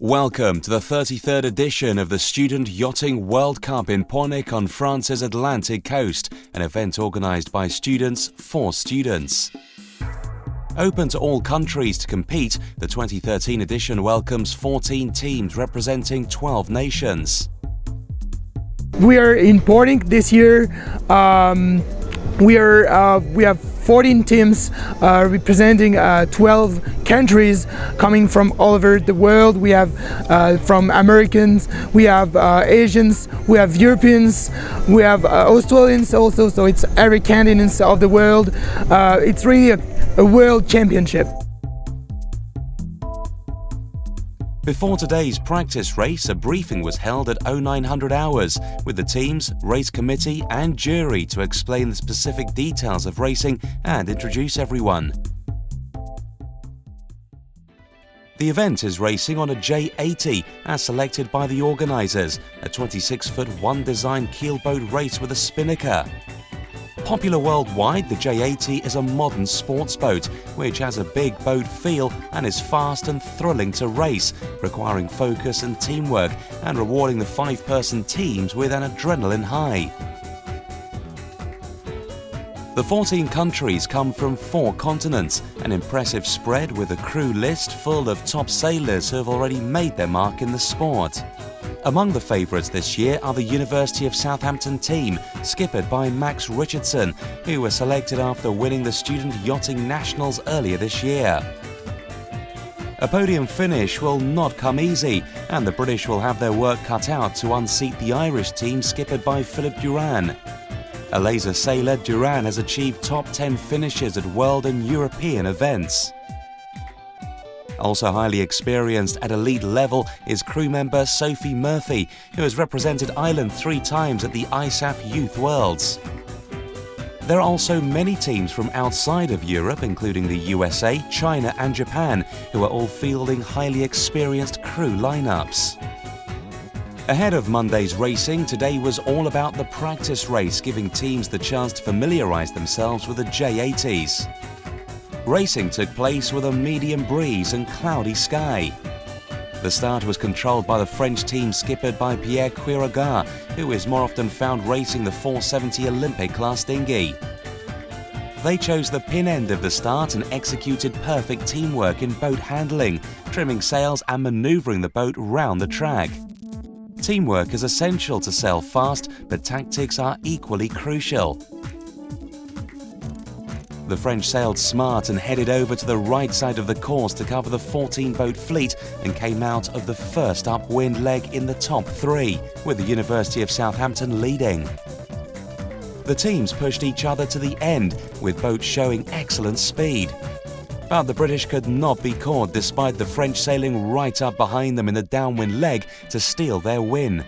Welcome to the 33rd edition of the Student Yachting World Cup in Pornic on France's Atlantic coast, an event organised by students for students. Open to all countries to compete, the 2013 edition welcomes 14 teams representing 12 nations. We are in Pornic this year. We have 14 teams representing 12 countries coming from all over the world. We have from Americans, we have Asians, we have Europeans, we have Australians also, so it's every continent of the world. It's really a world championship. Before today's practice race, a briefing was held at 0900 hours with the teams, race committee and jury to explain the specific details of racing and introduce everyone. The event is racing on a J80 as selected by the organisers, a 26-foot one-design keelboat race with a spinnaker. Popular worldwide, the J80 is a modern sports boat which has a big boat feel and is fast and thrilling to race, requiring focus and teamwork and rewarding the 5-person teams with an adrenaline high. The 14 countries come from 4 continents, an impressive spread with a crew list full of top sailors who have already made their mark in the sport. Among the favourites this year are the University of Southampton team, skippered by Max Richardson, who was selected after winning the Student Yachting Nationals earlier this year. A podium finish will not come easy, and the British will have their work cut out to unseat the Irish team skippered by Philip Duran. A laser sailor, Duran has achieved top 10 finishes at world and European events. Also highly experienced at elite level is crew member Sophie Murphy, who has represented Ireland 3 times at the ISAF Youth Worlds. There are also many teams from outside of Europe, including the USA, China and Japan, who are all fielding highly experienced crew lineups. Ahead of Monday's racing, today was all about the practice race, giving teams the chance to familiarise themselves with the J80s. Racing took place with a medium breeze and cloudy sky. The start was controlled by the French team skippered by Pierre Quiroga, who is more often found racing the 470 Olympic class dinghy. They chose the pin end of the start and executed perfect teamwork in boat handling, trimming sails and manoeuvring the boat round the track. Teamwork is essential to sail fast, but tactics are equally crucial. The French sailed smart and headed over to the right side of the course to cover the 14-boat fleet and came out of the first upwind leg in the top 3, with the University of Southampton leading. The teams pushed each other to the end, with boats showing excellent speed. But the British could not be caught despite the French sailing right up behind them in the downwind leg to steal their win.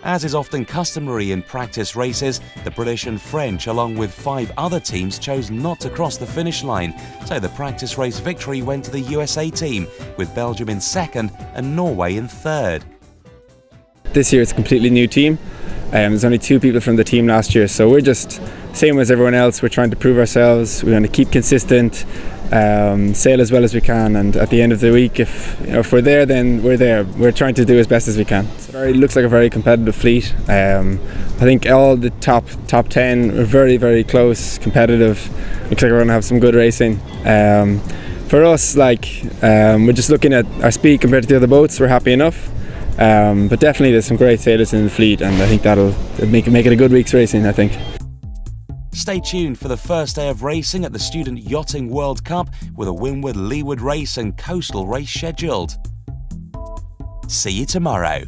As is often customary in practice races, the British and French, along with 5 other teams, chose not to cross the finish line, so the practice race victory went to the USA team, with Belgium in 2nd and Norway in 3rd. This year it's a completely new team. There's only 2 people from the team last year, so we're just same as everyone else. We're trying to prove ourselves. We want to keep consistent, sail as well as we can, and at the end of the week, if we're there, then we're there. We're trying to do as best as we can. It looks like a very competitive fleet. I think all the top 10 are very, very close, competitive. Looks like we're going to have some good racing. For us, we're just looking at our speed compared to the other boats. We're happy enough. But definitely there's some great sailors in the fleet, and I think that'll make it a good week's racing, I think. Stay tuned for the first day of racing at the Student Yachting World Cup, with a windward-leeward race and coastal race scheduled. See you tomorrow.